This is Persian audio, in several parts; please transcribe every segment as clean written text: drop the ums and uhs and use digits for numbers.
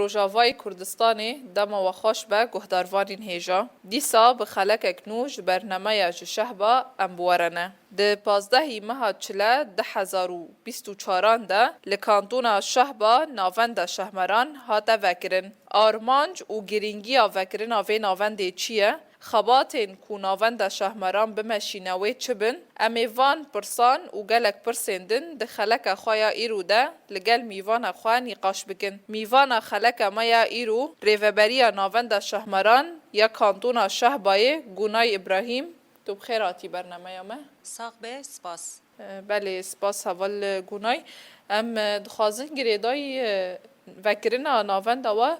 روجاوای کردستانی دما و خوش به گهداروانین هیجا دیسا به خلک اکنوش برنامه شهبا امبورنه ده 15 ماه چله 2024 ده لکانتونا شهبا ناوند شهمران هاته وکرن آرمانج و گرینگی وکرن آوه ناونده چیه؟ خباتین کو ناوند شهمران بمشینوی چبن امیوان پرسان و گلک پرسندن ده خلک خوایا ایرو ده لگل میوان خواه نیقاش بکن میوان خلک مایا ایرو ریوبری ناوند شهمران یا کانتون شهبای گونای ابراهیم تو بخیراتی برنامه یامه ساق به سپاس بله سپاس حوال گونای ام دخوازن گریدای وکرنا ناوند و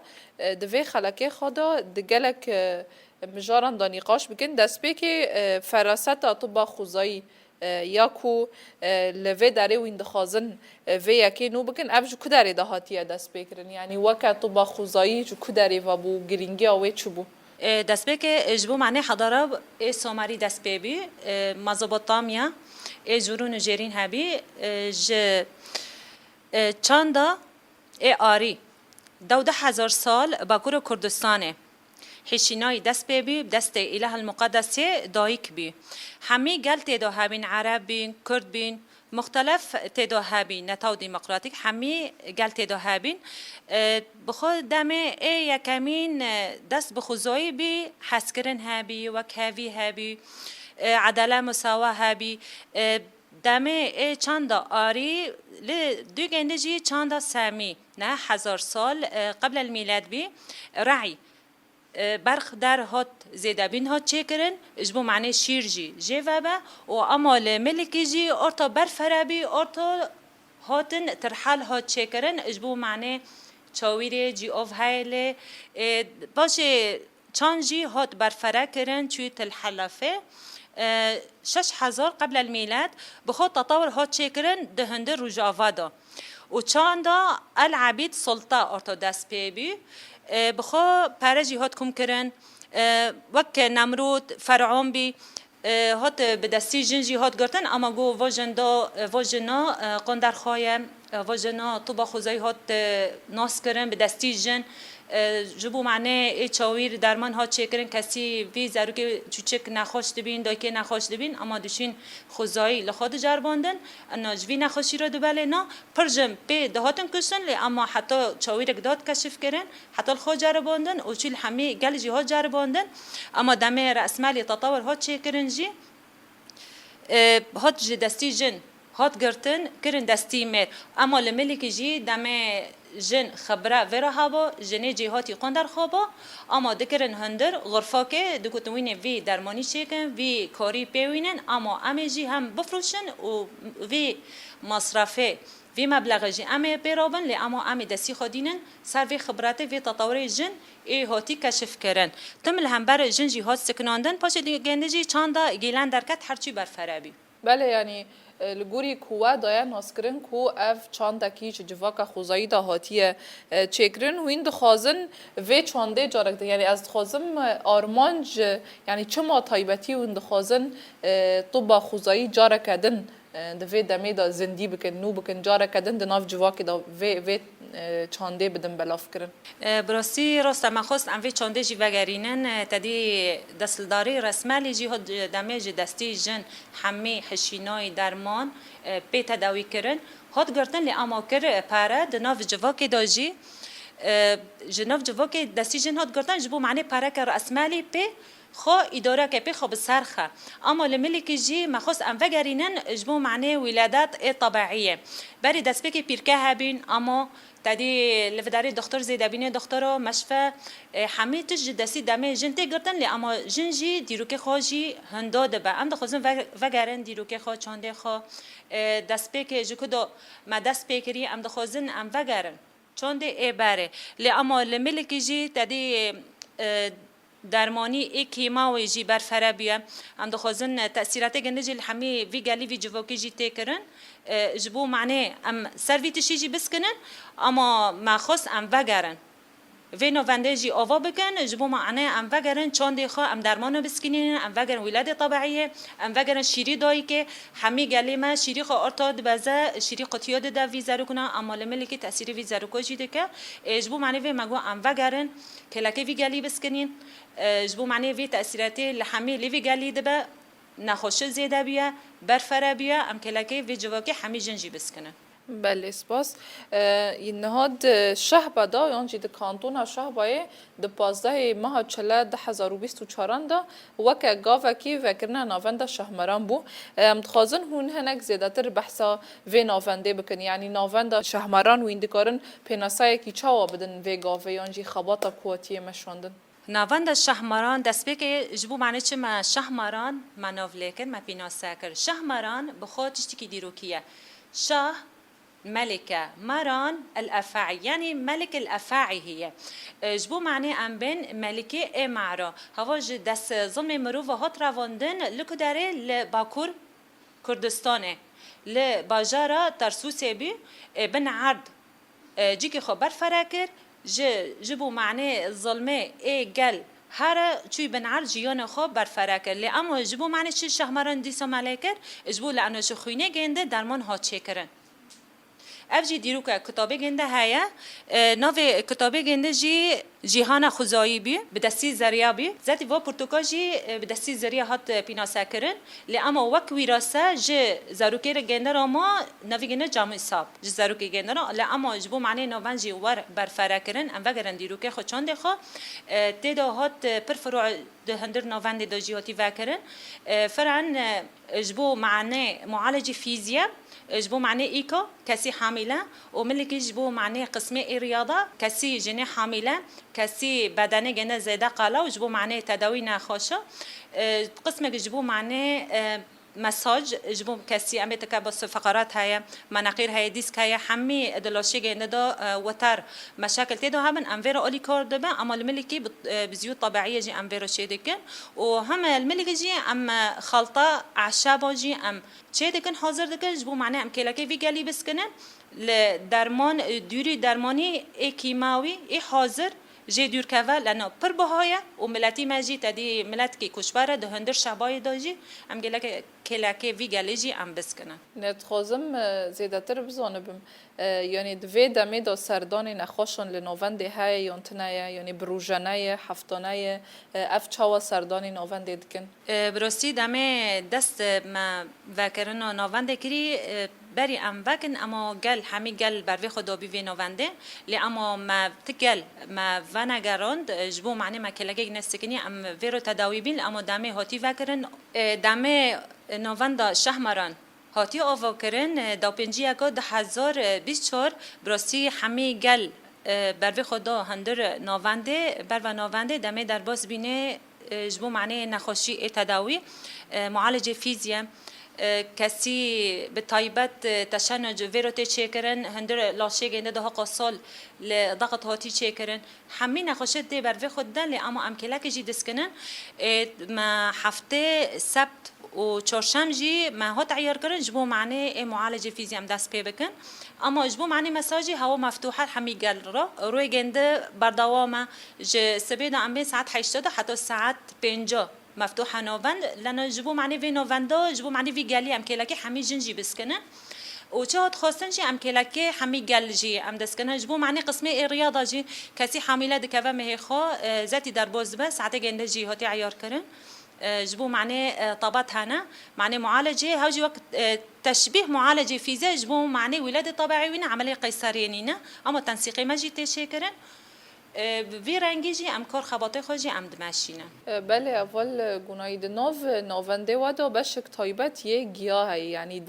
دوی خلک خدا ده گلک مجاران دا نقاش بکن دست بی که فراست طب خوزایی یا کو لوی داره و این دخوازن وی یکی نو بکن اب جو کداره ده هاتیه دست بکرن یعنی وکا طب خوزایی جو کداره و بو گرینگی آوه چو بو دست بی که جبو معنی حضاره سوماری دست بی بی مزبطامیا جورون جرین هبی چاندا آری 12,000 سال باکور کردستانه حشینای دست بی دست اله المقدس دایک بی همی گل تیدا هبین عرب بین کرد بین مختلف تیدا هبین نتاو دموکراتیک همی گل تیدا هبین بخود دمه یکمین دست بخوزایی بی حسکرن هبی وکهوی هبی عداله مساوا هبی دمه چند آری دو گندجی چند سامی نه 1000 سال قبل المیلاد بی رعی برخ در هات زیده بین هات چه کرن اجبو معنی شیر جی وابا و امال ملکی جی ارتا برفرابی ارتا هاتن ترحال هات چه کرن اجبو معنی چاویری جی اوف هایل باشه چان جی هات برفرا کرن چوی تلحلفه 6000 قبل الميلاد بخود تطور هات چه کرن دهنده روجاوادا و چاندا العبید سلطه ارتوداس پیبی بخو پارجی هات کم کرن وک نمرود فرعون بی هات بدستی جنجی هات گرتن اما گو وجنا قندر خوایم وجنا طبا خوزای هات ناس کرن بدستی جن جبو معنی چاویر درمان ها چه کرن کسی وی زرو که چوچک نخوش دبین دایکه نخوش دبین اما دوشین خوزایی لخود جرباندن ناجوی نخوشی را دوبله نا پرجم به دهاتن کشتن لی اما حتی چاویر داد کشف کرن حتی الخود جرباندن و چیل همه گل جی ها جرباندن اما دمه رأسمالی تطور ها چه کرن جی هات جی دستی جن هات گرتن کرن دستی مر اما لملک جی دمه جن خبره ورا هوا جنی جهاتی قندر خوابا اما دکرن هندر غرفه که دکتوین وی درمانی شکن وی کاری پیوینن اما امی جی هم بفروشن و وی مصرفه وی مبلغ جی امی پیرابن لی اما امی دستی خودینن سر وی خبرات وی تطور جن ای هاتی کشف کرن تمل هم بر جن جهات سکناندن پاش گنده جی چاندا گیلن درکت هرچی برفرابی بله یعنی لگوری کوه دایا ناسکرین کو اف چند کیش جواکا خوزایی دا هاتیه چکرین و این دخوازن و چانده جارک ده یعنی از دخوازم آرمانج یعنی چه ما تایبتی و این دخوازن طبا خوزایی جارک دن دوی دمی دا زندی بکن نو بکن جارک دن دناف جواکی دا و چانده بدن بلاف کرن براستی راست ما خواست ام وی چانده جی وگرینن تدی دستلداری رسمالی جی هد دمی جی دستی جن همه حشینای درمان پی تداوی کرن هد گرتن لی اما کر پاره دناف جواکی دا جی جناف جواکی دستی جن هد گرتن جبو معنی پاره که رسمالی پی خو اداره که خو بسرخه اما لملک جی مخصوص ام وگرینن جبو معنی ولادت طبيعيه بری دست بکی پیرکه هبین اما تدی لفداری دکتر زیدابینه دکترو مشفى همه تج دستی دمه جنته گردن لی اما جنجی دیروک خوجی هنداد به ام دخوزن وگرن دیروک خو چانده خو دست بکی جکدو ما دست بکری ام دخوزن ام وگرن چانده ای بره لی اما لملک جی تدی درمانی ایکیما و جی برفره بیام ام دخوازن تأثیرات گندجی الحمی وی گلی وی جواکی جی تکرن جبو معنی ام سرویتشی جی بسکنن اما ما خص ام وگرن وی نوونده جی آوا بکن جبو معنی ام وگرن چاندی خوا ام درمانو بسکنین ام وگرن ولاد طبیعیه ام وگرن شیری دایی که همی گلی ما شیری خوا ارتاد بزه شیری قطیاد ده وی زرو کنه اما ملکی تاثیر وی زرو کوجی ده که جبو معنی وی مگو ام وگرن کلکی وی گلی بسکنین جبو معنی وی تاثیراتی لحمی لی وی گلی ده نخوش زیاده بیا برفره بیا ام کلکی وی جواکی همی جنجی بسکنه بله سپاس نهاد شهبه دا یعنی د کانتون شهبه د 15 ماه 2024 دا وک گاو کی وکرنا ناوند شهمران بو متخازن هون هنک زیادتر بحثا و ناونده بکن یعنی ناوند شهمران و اندکارن پناسای کی چاوا بدن و گاو یعنی خباتا قوتی مشوندن ناوند شهمران دست به که جبو معنی چه ما شهمران مناف لیکن ما پیناسا کر شهمران بخود چتی کی دیروکیه شاه ملكة مران الأفاعي يعني ملك الأفاعي هي جبو معني أم بين ملكة معرا هواج دس ظلم مروفة هات رواندن لكو داره لباكور كردستانه لباجارة ترسوسي بي بن عرض جيكي خبر فراكر جبو معني ظلمه قل هر چوی بنعرض جیان خواب برفره کرد لی اما جبو معنی چی شهمران دیسا ملکر جبو لعنو شخوینه گنده درمان ها چه کرن افجی دیرو که کتابه گنده هیا نوی کتابه گنده جی جیهان خوزایی بی به دستی زریا بی ذاتی و پرتوکا جی به دستی زریا هات پیناسه کرن لی اما وک ویراسه جی زاروکی را گنده را ما نوی گنده جامع صاحب جی زاروکی گنده را لی اما جبو معنی نوان جی ور برفره کرن ام وگرن دیرو که خود چند خوا تیدا هات پر فروع ده هندر نوان ده جیاتی وکرن فرعن جبو معنی معالج فیزیا جبو معنی ایکا کسی حامله و ملکی جبو معنی قسمه رياضه کسی جنه حامله کسی بدنه گنه زیاده قالا و جبو معنی تداوی نخواشه قسمه جبو معنی مساج جبو کسی ام بس فقرات هيا مناقير هيا ديسك هيا حمي دلاشي گنده دا وتر مشاكل تيدو همن انفيرو اولي كارد با اما الملكي بزيوت طبيعيه جي انفيرو شيدكن وهم الملكي جي ام خلطه اعشاب جي ام شيدكن حاضر دكن جبو معناه ام كيلاكي في قالي بسكنن لدرمان دوري درماني اي كيماوي اي حاضر جي دور كفا لانه پر بهايه وملتي ماجي تدي ملت كي كشبره ده هندر شباي داجي ام گلك كلاكي في گاليجي ام بسكنه نتخازم زیادتر بزانم یعنی دوی دمی دا سردان نخوشن لنوونده های یانتنه یعنی بروژنه هفتانه اف چاوا سردان نوونده دکن براستی دمی دست ما وکرن نوونده کری بری ام وکن اما گل همی گل بروی خدا بی نوونده لی اما ما تگل ما ونگراند جبو معنی ما کلگه نستکنی ام ویرو تداوی بین اما دمی هاتی وکرن دمی نوونده شهمران هاتی آوا کرن دا پنجی اگه 2024 براستی همی گل بروی خدا هندر نوونده بر و نوونده دمی در باز بینه جبو معنی نخوشی تداوی معالج فیزیا کسی به تایبت تشنج ویروت چیکرن هندر لاشه گنده ده قصال لضغط هاتی چیکرن همه نخوشت ده بروی خود دل اما امکلک جی دسکنن ما هفته سبت و چهارشنبه جی ما هات عیار کردن جبو معنی معالجه فیزی هم دست پی بکن اما جبو معنی مساجی هوا مفتوحه همی گل را روی گنده بردوامه ج سبیدا ام بین ساعت 8 حتی ساعت 50 مفتوحه نوند لانه جبو معنی وی نووندا جبو معنی وی گلی ام کلکی همی جنجی بسکنه و چه هات خواستن جی ام کلکی همی گل جی ام دسکنه جبو معنی قسمه ریاضه جی کسی حامله دکوه مه خو ذاتی در باز به ساعت گنده جی هاتی عیار کردن جبو معنی طابت هنا معنی معالجه هاوجي وقت تشبيه معالجه فيزياء جبو معنی ولاده طبيعي وين عمليه قيصريه اما تنسيقي ما جي تشكرن وی رنگی جی ام کار خباته خواهی ام دمشینه بله اول گناهید نوونده ودا بشک تایبت یه گیاه یعنی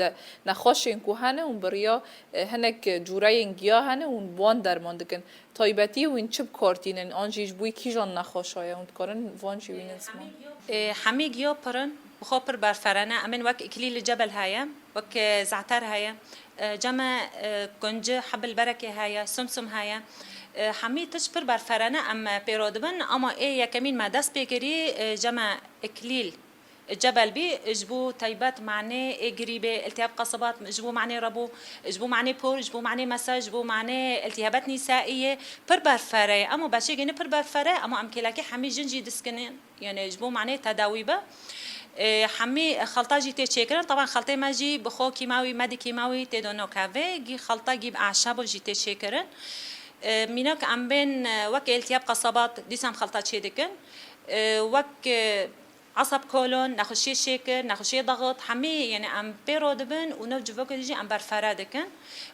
نخوش این کوهنه اون بریا هنک جوره این گیاه هنه اون وان درمان دکن تایبتی و این چپ کارتینن آنجیش بوی کی جان نخوش های اون کارن وان چی وین اسمان همه گیاه پرن بخاطر برفرانه امن وک اکلیل جبل هایم وک زعتر هایم جمع کنج حبل برکه هایم سمسم هایم همی تشبر برفرانه اما پیرادبن اما ای یکمین ما دست بگیری جمع اکلیل الجبل بي اجبو تايبات معناه قريبه التهاب قصبات اجبو معناه ربو اجبو معناه بور اجبو معناه مساج اجبو معناه التهابات نسائيه بربر فري اما باشي جن بربر فري اما ام كلاكي حمي جنجي دسكنين يعني اجبو معناه تداويبه حمي خلطه جي تشكرن طبعا خلطه ما جي بخو كيماوي مادي كيماوي تدونو كافي جي خلطه جيب اعشاب جي تشكرن ميناك ام بين وك التهاب قصبات ديسام خلطه تشيدكن وك عصب كولون ناخشي شكر ناخشي ضغط حمي يعني ام بيرو دبن ونو جوك يجي ام برفرادكن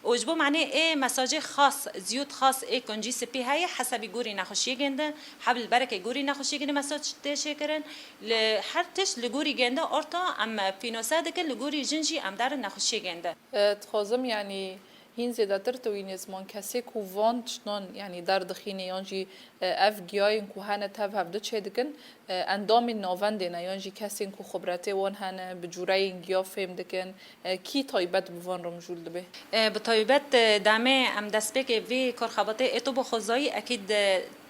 وجبو معناه ايه مساج خاص زيوت خاص ايه كونجي سبي هاي حسب يقولي ناخشي جنده حبل البركه يقولي ناخشي جنده مساج تشكرن لحرتش لجوري جنده اورتا ام فينوسادكن لجوري جنجي ام دار ناخشي جنده تخازم يعني هین زیادتر توی نزمان کسی کو وان چنان یعنی در دخینه یانجی اف گیاین کو هنه تف هفته چه دکن اندام ناونده نه یانجی کسی کو خبرته وان هنه بجورای گیا فهم دکن کی تایبت بوان رمجول دبه بطایبت دامه ام دست بک وی کارخابته اتو بخوزایی اکید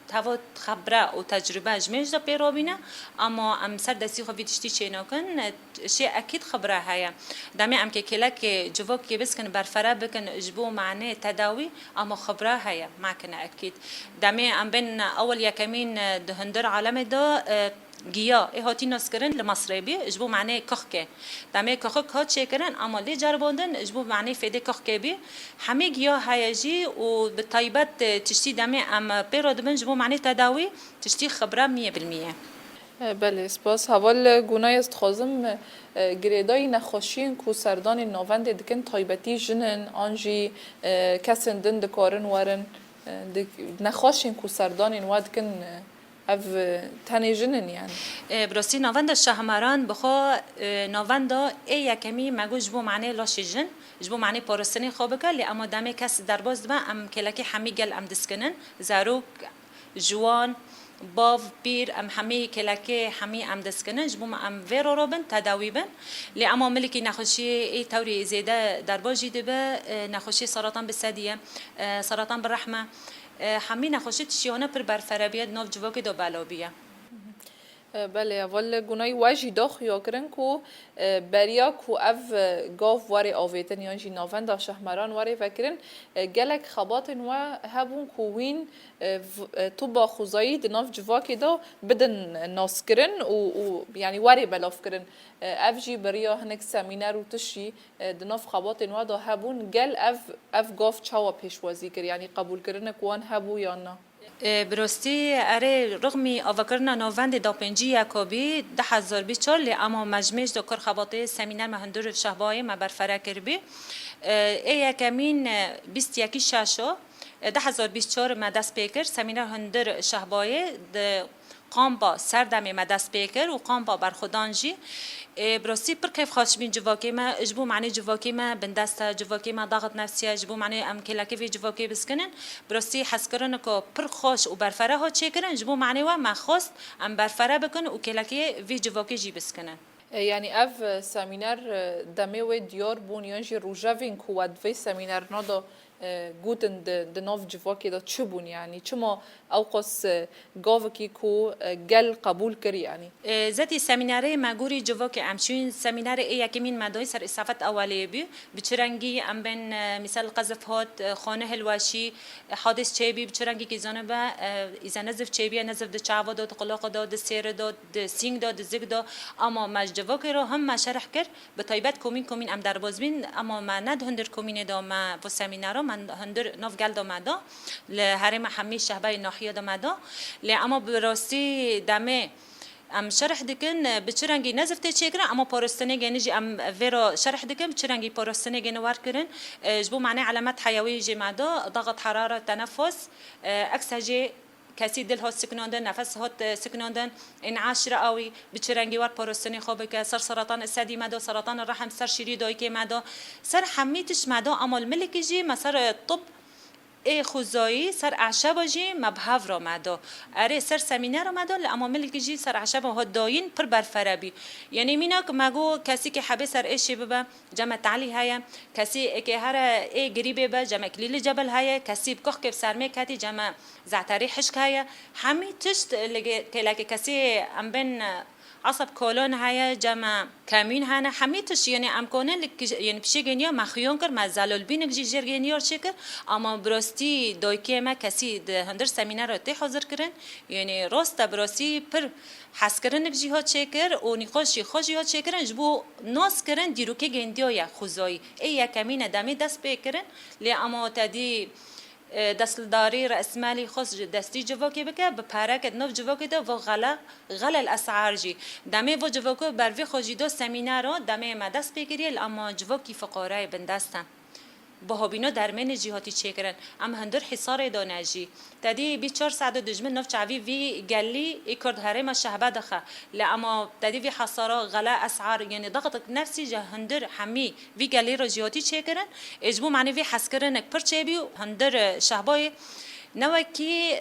تفاوت خبره و تجربه جمعش دا پیرابینه اما ام سر دستی خوابی تشتی چه نکن شی اکید خبره هیا دمی ام که کلک جواب که بس کن برفره بکن اجبو معنی تداوی اما خبره هیا معکن اکید دمی ام بین اول یکمین دهندر عالم دا گیا هاتی نسکرن لمصربی اجبو معنی کخکه دمی کخک هات شکرن اما لی جرباندن اجبو معنی فیده کخکه بی همه گیا هیجی و به طیبت تشتی دمی ام پیراد من اجبو معنی تداوی تشتی خبره 100%. بله سپاس حوال گونای است خازم گریدای نخوشین کو سردان ناوند دکن طیبتی جنن آنجی کسن دن دکارن ورن نخوشین کو سردان نواد کن اف تنی جنن يعني براسي ناوند شهمران بخو ناوند ای یکمی مگو جبو معنی لاش جن جبو معنی پارستنی خوابه لی اما دمه کس درباز دما ام کلکی حمی گل ام دسکنن زاروک جوان باف بیر ام حمی کلکی حمی ام دسکنن جبو ام ویرو روبن تداوی بن لی اما ملکی نخوشی ای توری زیده درباجی دبه نخوشی سرطان بالثدیه سرطان بالرحمه همین نخوشی تشیانه پر برفرابیت ناف جواک دو بلابیه بله اول گونای واجی داخ یا کرن کو بریا کو اف گاف واری آویتن یعنی ناوند شهرمران واری فکرن گلک خباتن و هبون کوین تو با خوزایی دناف جواکی دا بدن ناس کرن و یعنی واری بلاف کرن اف جی بریا هنک سمینر و تشی دناف خباتن و دا هبون گل اف گاف چاوا پیشوازی کر یعنی قبول کرن کوان هبو یا نه براستی اره رغمی آوکرنا ناوند دا پنجی یکابی 10,024 لی اما مجموعش دا کار خباته سمینر مهندور شهبای ما برفره کربی ای یکمین 21 شاشو 10,024 ما دست پیکر سمینر هندور شهبای قام با سردمی ما دست پیکر و قام با برخودانجی براستی پر کیف خاص بین جواکی ما اجبو معنی جواکی ما بندست جواکی ما ضغط نفسی اجبو معنی ام کلاکی في جواکی بسکنن براستی حس کردن که پر خوش و برفره ها چه کردن اجبو معنی و ما خواست ام برفره بکن و کلاکی في جواکی جی بسکنن يعني اف سمينار دمي ديار بون ينجي روجافين كواد في سمينار نادا گوتن د ناف جواکی دا چه بون یعنی چما اوقاس گاوکی کو گل قبول کری یعنی زدی سمیناره مگوری جواکی امشون سمیناره یکمین مدای سر استفاده اولیه بی بچرنگی ام بین مثال قذف هات خانه هلواشی حادث چه بی بچرنگی که زنه با ایزا نزف چه بی نزف د چاوا داد قلاق داد سیر داد سینگ داد زگ داد اما مج جواکی رو هم مشرح کرد به طیبت کومین ام درباز بین اما ما ند هندر کومین دا ما و سمیناره من هندر ناف گل دامده لحرم حمی شهبای ناحیه دامده لی اما براستی دمه ام شرح دکن بچرنگی نزفته چه کرن اما پارستنه گنجی ام ویرا شرح دکن بچرنگی پارستنه گنوار کرن جبو معنی علامت حیوی جماده ضغط حراره تنفس اکسجی کسی دل هات سکناندن نفس هات سکناندن انعاش رئوی بچرنگی وار پارستنی خوابه که سر سرطان الثدی مدا سرطان الرحم سر شیری دای که مدا سر حمیتش مدا اما الملکی جی مسار طب ای خوزایی سر اعشاب جی مبهف را مدا اره سر سمینه را مدا اما ملکی جی سر اعشاب ها داین پر برفرابی یعنی مینا که مگو کسی که حبه سر ایشی ببا جمع تعلی هیا کسی که هر ای گریبه با جمع کلیل جبل هیا کسی بکخ که سرمه کتی جمع زعتری حشک هیا همی تشت لگه کسی ام بین عصب کلون های جمع کمین هنه همیتش یعنی امکانه یعنی پیش گنیا مخیون کر مزالول بینک جیجر گنیار چکر اما براستی دایکه ما کسی ده هندر سمینار رو ته حاضر کرن یعنی راست براستی پر حس کردن بجیها چکر و نقاشی خوشی ها چکرن جبو ناس کردن دیرو که گندیای خوزایی ای کمینه دمی دست بکرن لی اما تدی دستلداری رأس مالی خاص دستی جواکی بکه به پارک نو جواکی ده و غلا الاسعار جی دمی و جواکو بروی خوشی دو سمینارو دمی ما دست بگیری اما جواکی فقرای بندستن با هبینا درمن جهاتی چکرن ام هندر حصار دانجی تدی 24 ساعت دجمن نف چاوی وی گلی اکرد هرم شهبه دخه لا اما تدی وی حصارا غلا اسعار یعنی ضغط نفسي جه هندر حمی وی گلی رو جهاتی چکرن اجبو معنی وی حس کردن پر چبی هندر شهبای نوکی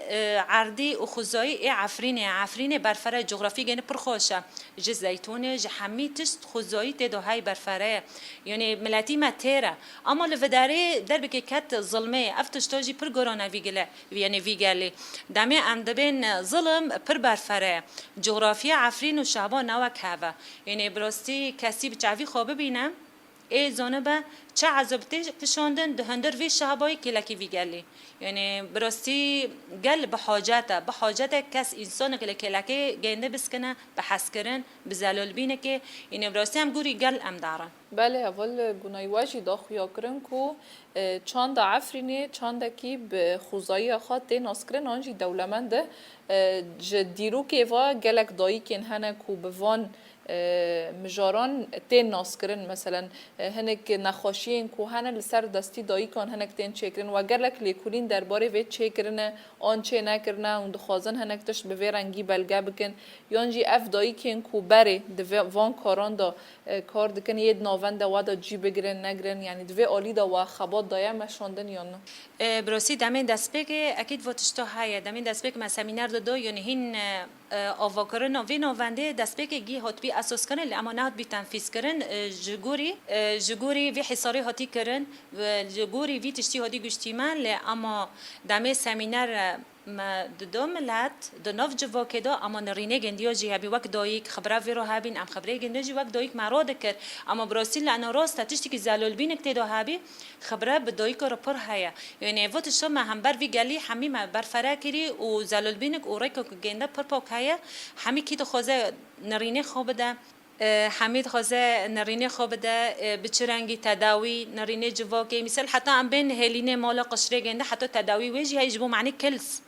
عردی و خزایی عفرینه برفره جغرافی گنه پرخوشه ج زیتون ج حمی تشت خزایی تدوهای برفره یعنی ملتی متره اما لوداره در بکی کت ظلمه افتشتاجی پر گرانه ویگله یعنی ویگلی دمی اندبین ظلم پر برفره جغرافی عفرین و شعبان نوک هوا یعنی براستی کسی بچوی خوابه بینم ای زانه با چه عذابتی کشاندن ده هندر وی شهبایی کلکی ویگلی یعنی براستی گل به حاجت کس انسان کلکی گنده بسکنه به حس کردن به زلال بینه که یعنی براستی هم گوری گل ام دارن بله اول گنای واجی دا خویا کرن کو چند عفرینه چند کی به خوزایی خاط ده ناسکرن آنجی دولمنده دیرو که و گلک دایی کن هنه کو بوان مجاران تین ناس کرن مثلا هنک نخوشین کو هنه لسر دستی دایی کن هنک تین چکرن و اگر لک لیکولین درباره وی چکرنه آن چه نکرنه و دخوازن هنک تش به رنگی بلگه بکن یانجی اف دایی کن کو بره دو وان کاران دا کار دکن ید ناونده و دا جی بگرن نگرن یعنی دو آلی دا و خبات دایا مشاندن یا نه براستی دمین دست بگه اکید واتشتا های دمین دست بگه سمینار دو یعنی هین آواکرن و ناونده دست بگه گی هات بی اساس کنن اما نه بی تنفیذ کردن جگوری وی حساری هاتی کردن و جگوری وی تشتی هاتی گشتیمان ل اما دم سمینار ما دو ملت دو نف جوا کدا اما نرینه گندیا جی هبی وقت دایک خبره وی رو هبین ام خبره گنده جی وقت دایک مراد کرد اما براسیل لانه راست تشتی که زلال بین کدا هبی خبره به دایک رو پر هیا یعنی وقت شما هم بر وی گلی همی ما بر فراکری و زلال بینک و ریک گنده پر پاک هیا همی کی تو خوازه نرینه خواب ده حمید خوازه نرینه خواب ده بچرنگی تداوی نرینه جوا که مثل حتی ام بین هلینه مالا قشره گنده حتی تداوی ویجی هیجبو معنی کلس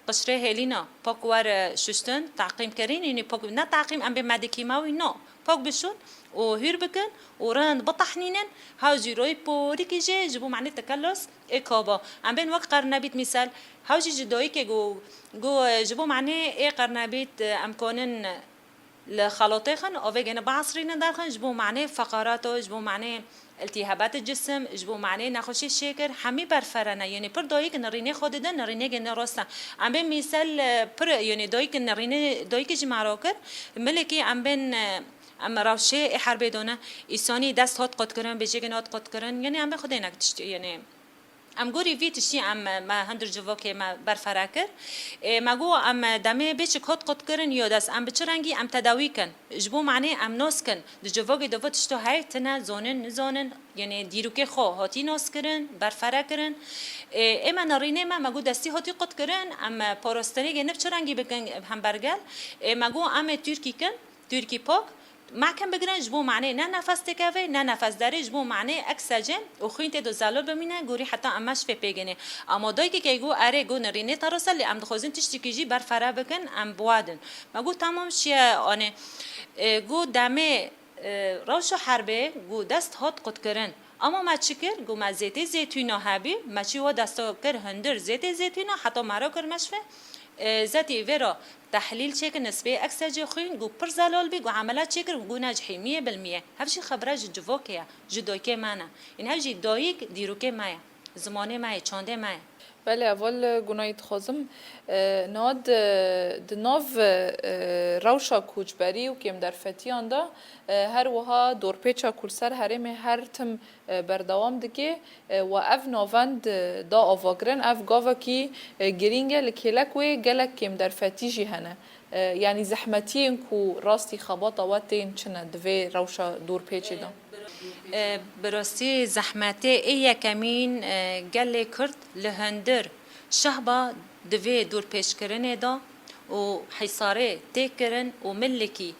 قشره هلینا پاک ور ششتن تعقیم کرین یعنی پاک نه تعقیم ام به مدیکیماوی نه پاک بشون و هیر بکن و رند بطحنینن هاوجی روی پوری که جبو معنی تکلس اکابا ام بین وقت قرنبیت مثال هاوجی جدایی که گو جبو معنی ای قرنبیت امکانن لخلاطه خن اوه گنه بعصرین دارخن جبو معنی فقراتو جبو معنی التهابات الجسم جبو معنی نخوشی شکر همی برفرنه یعنی پر دایی که نرینه خود ده نرینه گنه راسته ام بین مثال پر یعنی دایی که نرینه دایی که جمعرا کر ملکی ام بین ام راوشه حرب دونه ایسانی دست هات قد کرن بچه گنه هات قد کرن یعنی ام خود نکتشتی یعنی ام گوری ویتشی ام ما هندر جوا که ما برفراکر ما گو ام دمه بیچ کات قط کرن یادس ام بچرنگی ام تداوی کن جبو معنی ام ناس کن د جوا که دوتش تو های تنه زونن یعنی دیرو که خو هاتی ناس کرن برفراکرن اما نرینه ما گو دستی هاتی قط کرن ام پاراستنی گنه بچرنگی بکن هم برگل ما گو ام ترکی پاک محکم بگیرن جبو معنی نه نفس تکوه نه نفس داره جبو معنی اکسجن و خوین تدو زلال بمینه گوری حتی امش فی پیگنه اما دایی که گو اره گو نرینه ترسل لی ام دخوزین تشتی کجی بر فرا بکن ام بوادن ما گو تمام شیه آنه گو دمه روش حربه گو دست هات قد کرن اما ما چی کر گو ما زیت زیتونا هبی ما چی و دستا کر هندر زیت زیتونا حتی مرا کر مشفه ذاتی ورا تحلیل چک نسبه اکسجه خوین گو پر زلال بی گو عملات چکر گو ناجحی 100% هفشی خبره جدو که جدوی که منه این هفشی دایک دیرو که مایه زمانه مایه چانده مایه بله اول گناهیت خازم ناد دناو روشا کوچبری و کم در فتیان دا هر وها دور پیچا کلسر هرم هر تم بردوام دکه و اف ناوند دا آواگرن اف گاوا کی گرینگه لکیلک و گلک کم در فتی جی هنه يعني زحمتين كو راستي خباطة واتين چنه دوی روشا دور پیچی دا براستی زحمته ایه کمین گل کرد لهندر شهبا دوی دور پیش کرنه دا و حصاره تکرن و ملکی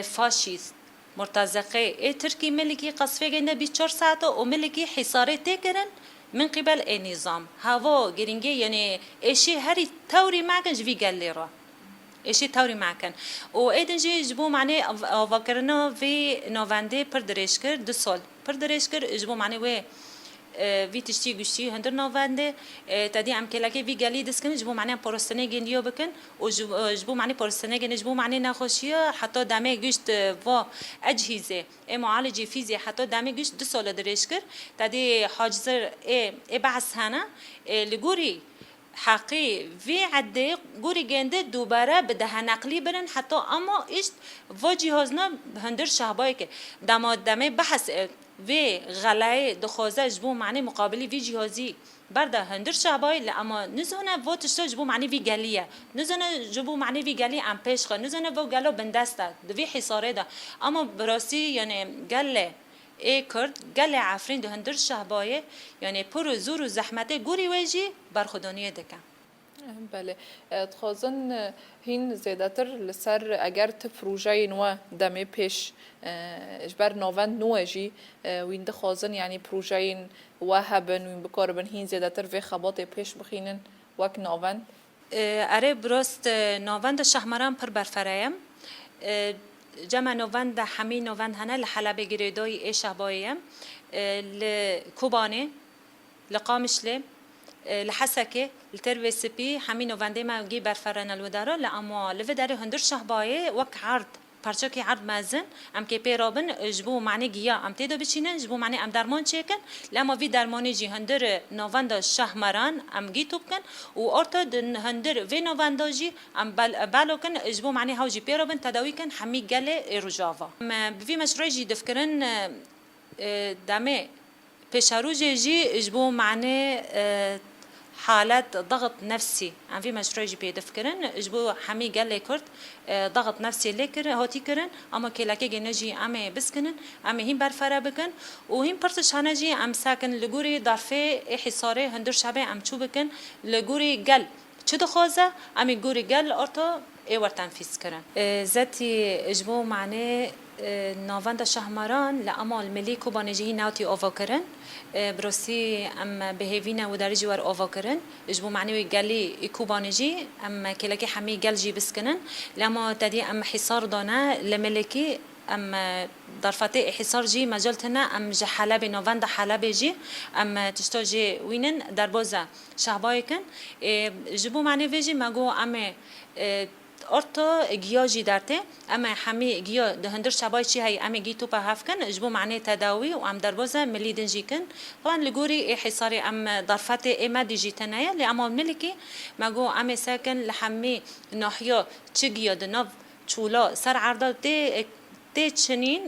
فاشیست مرتزقه ای ترکی ملکی قصفه گنده 24 ساعته و ملکی حصاره تکرن من قبل النظام هوا گرینگه یعنی ایشی هری توری معکن جوی گلی را ایشی توری معکن و ایدنجی جبو معنی آواکرنا وی نوانده پر درش کرد 2 سال پر درش کرد جبو معنی وی وی تشتی گوشتی هندر نوانده تدی ام کلاکی وی گلی دسکن جبو معنی پرستنه گندیو بکن و جبو معنی پرستنه گند جبو معنی نخوشیه حتی دمه گوشت و اجهزه معالجه فیزی حتی دمه گوشت 2 سال درش کرد تدی حاجزر بحث هنه لگوری حقی وی عده گوری گنده دوباره به ده نقلی برن حتی اما ایست و جهازنا هندر شهبایی که دمه بحث وی غلای دخوازه جبو معنی مقابلی وی جهازی برده هندر شهبایی لأما نزونه و تشتا جبو معنی وی گلیه نزونه جبو معنی وی گلی ام پیشخه نزونه و گلو بندسته دوی حصاره ده اما براستی یعنی گله ای کرد گل عفرین ده هندر شهبایه یعنی پر زور و زحمته گوری ویجی برخودانیه دکن بله تخوازن هین زیادتر لسر اگر ت پروژه نو دمه پیش اجبر نوند نو جی وین دخوازن یعنی پروژه وهبن وین بکاربن هین زیادتر و خبات پیش بخینن وک نوند اره برست نوند شهمران پر برفرایم جمع نوند همین نوند هنه لحلب گریدای ای شهباییم لکوبانه لقامشله لحسكه التربية سبي همي نوفندي ما جي برفرنا الودارة لأما لفداري هندر شهباية وك عرض پرچاکی عرض مازن ام که پیرابن جبو معنی گیا ام تیدو بچینن جبو معنی ام درمان چیکن لما وی درمانی جی هندر نووند شهمران ام گی توب کن و ارتا هندر وی نووند جی ام بالو کن جبو معنی هاو جی پیرابن تداوی کن همی گله رجاوا ام بوی مشروع جی دفکرن دمه پیشارو جی جبو معنی حالات ضغط نفسي عم في مشروع جي بيدفكرن اجبو حمي قال لي كرت ضغط نفسي لكر هاتي كرن اما كلاكي جنجي عم بسكنن عم هين برفرا بكن وهين برتش هنجي عم ساكن لجوري ضرفه حصاره هندر شعبي عم شو بكن لجوري قال شو دخوزه عم يجوري قال ارتا اي ورتن فيس كرن ذاتي اجبو معناه ناوند شهمران لأما الملي کوبانجی ناوتی آوا کرن برسی ام بهوینا و درجی ور آوا کرن اجبو معنی گلی کوبانجی ام کلکی همی گل جی بسکنن لما تدی ام حصار دانه لملکی ام ضرفته حصار جی مجالتنا ام جحلب ناوند حلب جی ام تشتا جی وینن در بازه شهبای کن جبو معنی ویجی مگو ام ارتا گیاجی درته اما همه گیا دهندر شبای چی هی اما گی تو به هفکن اجبو معنی تداوی و ام دربازه ملی دنجی کن طبعا لگوری حصاری ام ضرفت اما دیجی تنایا لاما ملکی مگو ام ساکن لحمی ناحیا چی گیا دناف چولا سر عرضه تی چنین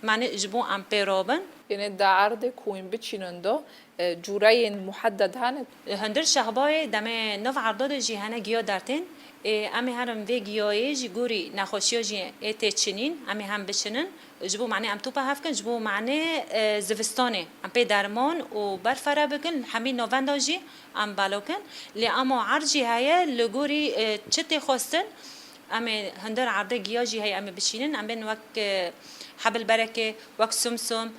معنی اجبو ام پیرابن يعني دا عرض كوين بتشينن دا جورين محدد هانت هندر شهبای دم نو عرضه جی هنه گیا درتین امی هرم وی گیایی جی گوری نخوشی جی ات چنین امی هم بچنن جبو معنی ام تو به هفکن جبو معنی زوستانه ام پی درمان و برفره بکن همین نووندا جی ام بالوکن لی اما عرجی هیا لگوری چتی خواستن امی هندر عرضه گیا جی هیا امی بچینن ام بین وک حبل برکه وک سمسم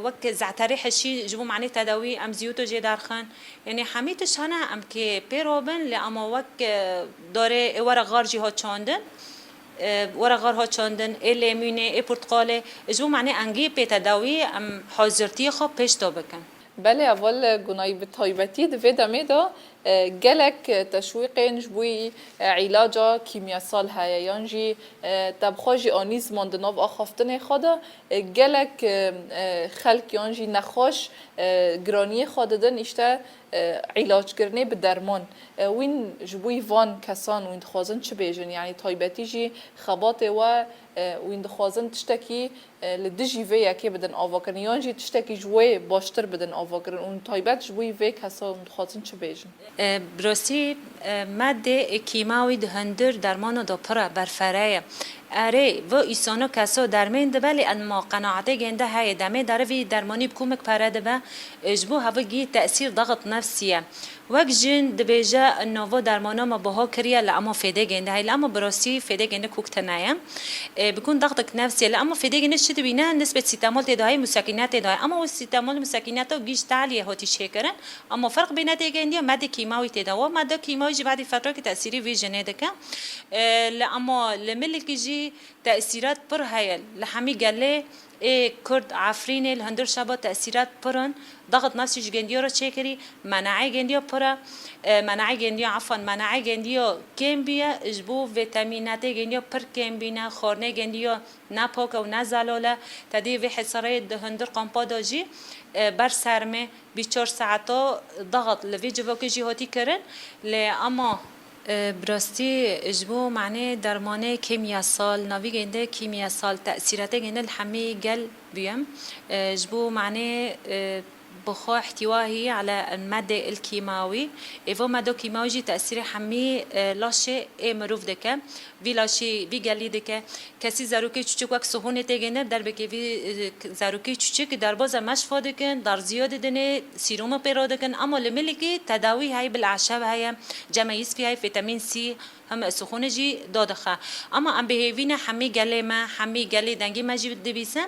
وك زعتري حشي جبو معني تداوي ام زيوتو جي دارخن يعني حميتش هنا ام كي بيروبن لأما وك داره ورق غار جي ها چاندن ورق غار ها چاندن ای لیمونه ای پرتقاله جبو معني انگي بي تداوي ام حاضرتي خب پیش دا بکن بله اول گناهی به تایبتی دوی دمه دا گلک تشویق جبوی علاجا کیمیاسال هیا یانجی تبخواجی آنیز ماندناو آخافتن خدا گلک خلق یانجی نخوش گرانی خدا دن اشته علاج کرنه به درمان وین جبوی وان کسان وین خوازن چه بیجن یعنی تایبتی جی خبات و وین خوازن تشتکی لدجی وی یکی بدن آواکرن یان جی تشتکی جوی باشتر بدن آواکرن اون تایبت جبوی وی کسان خوازن چه بیجن براستی ماده کیماوی دهندر درمان دا پرا برفره اره و ایسانو کسو درمین ده بلی اما قناعته گنده های دمه داره وی درمانی بکومک پره ده با اجبو هوا گی تأثیر ضغط نفسیه وقت جن دبیجه نوو درمانا ما بها کریه لأما فیده گنده های لأما براستی فیده گنده کوکتنایه بکن ضغطك نفسیه لأما فیده گنده چه بینه نسبت سیتامول تداهی مسکنات تداهی اما و سیتامول مسکنات و گیش تعلیه هاتی شکرن اما فرق بین تگندی ماده کیماوی تداوه ماده کیماوی جی بعد فتره که تأثیری وی جنه که لأما لملك جي تأثيرات بر هاي لحمي قال لي كرد عفريني الهندر شابه تأثيرات برن ضغط نفسي جنديو رو تشكري مناعي جنديو برا مناعي جنديو عفوا مناعي جنديو كيمبيا اجبو فيتامينات جنديو بر كيمبينا خورنه جنديو ناپوك او نزالولا تدي في حصرية هندر قنبادا جي بر سرمه 24 ساعتا ضغط لفي جوكي جي هاتي كرن لأما براستی اجبو معنی درمانه کیمیاسال ناوی گنده کیمیاسال تأثیرات گنده الحمی گل بیم اجبو معنی بخوا احتوائه على المادة الكيماوي إذا مادة كيماوي جي تأثير حمي لاشي مروف دكا في لاشي في قالي دكا كسي زاروكي تشوك وقت سهونة تيجينا در بكي في زاروكي تشوك در بازا مشفى دكن در زيادة دني سيروم بيرو دكن أما لملكي تداوي هاي بالأعشاب هاي جمعيس في هاي فيتامين سي هم سخونه جي دادخه اما ام بهوینه حمی گله ما حمی گله دنگی مجید دبیسه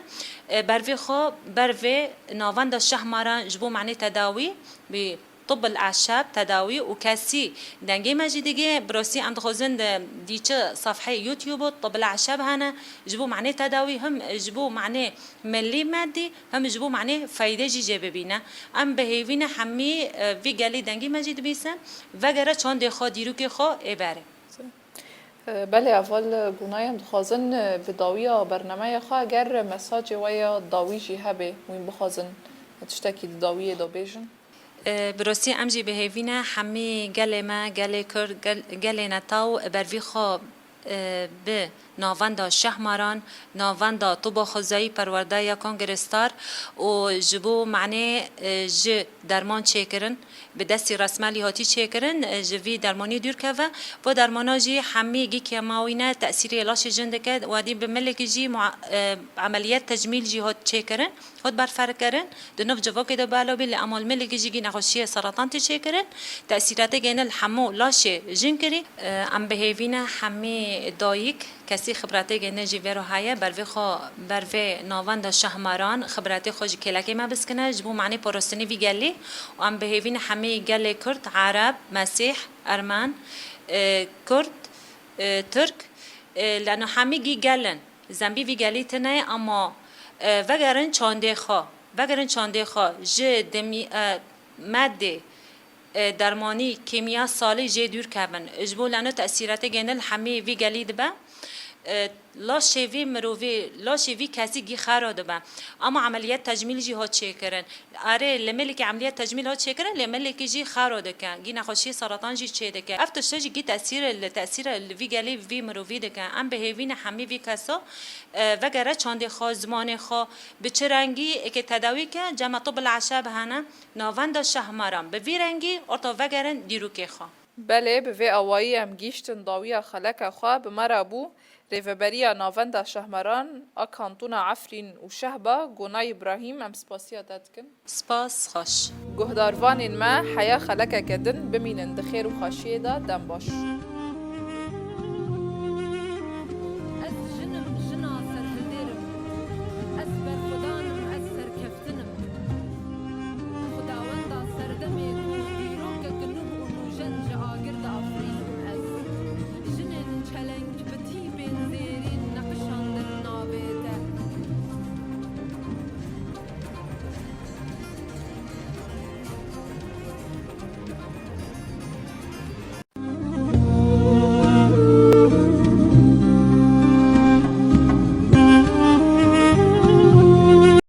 بروی خو بروی ناوند شهماران جبو معنی تداوی به طب الاعشاب تداوی و کسی دنگی مجیدگی براسی عند خوزن دیچه صفحه یوتیوب طب الاعشاب هنا جبو معنی تداوی هم جبو معنی ملی مادی هم جبو معنی فایده جی ببینه ام بهوینه حمی وی گله دنگی مجید بیسه وگره چون دخو دیرو که خو ایبره بله اول گونایم دخوازن به داویا برنامه خواه اگر مساج ویا داوی جی هبه وین بخوازن تشتکی داوی دا بیجن براستی امجی به هیوینه همه گل ما گل کرد گل نتاو بروی خواب به ناوند شهماران ناوند طب خوزایی پرورده یا کنگرستار و جبو معنی ج درمان چیکرن به دستی رسمالی هاتی چیکرن جوی درمانی دور که و درمانا جی همه گی که ماوینه تأثیری لاش جنده که و دی به ملک جی عملیات تجمیل جی هات چیکرن هات برفرق کرن دنوف جوا که دو بالا بی لعمال ملک جی گی نخوشی سرطان تی چیکرن تأثیرات گینه الحمو لاش جن کری ام بهیوینه همه دایک کسی خبراتی گنده جیوه هایه بروی ناوند شهماران خبراتی خوش کلکی ما بسکنه جبو معنی پرستنی وی گلی و ام بهیوین همه گلی کرد عرب مسیح ارمان کرد ترک لانه همه گی گلن زنبی وی گلی تنه اما وگرن چانده خواه جه دمی ماده درمانی کیمیا سالی جه دور کبن اجبو لانه تأثیرات گنده همه وی گلی دبه لا شوی مروی لا شوی کسی گی خراد با اما عملیات تجمیل جی ها چه کردن آره لملک عملیات تجمیل ها چه کردن لملک جی خراد کن گی نخوشی سرطان جی چه دکه افتش جی گی تأثیر وی گلی وی مروی دکه ام به هیوین همه وی کسا وگره چند خا زمان خا به چه رنگی که تداوی که جمع طب العشاب هنه ناوند شهماران به وی رنگی ارتا وگرن دیرو که خا بله به وی آوایی هم گیشتن داویا خلک خواه به مرابو ریوبریا ناوند شهمران اکانتون عفرین و شهبا گونای ابراهیم ام سپاسیا دادکن سپاس خوش گهداروانین ما حیا خلک کدن بمینن دخیر و خاشیه دا دم باش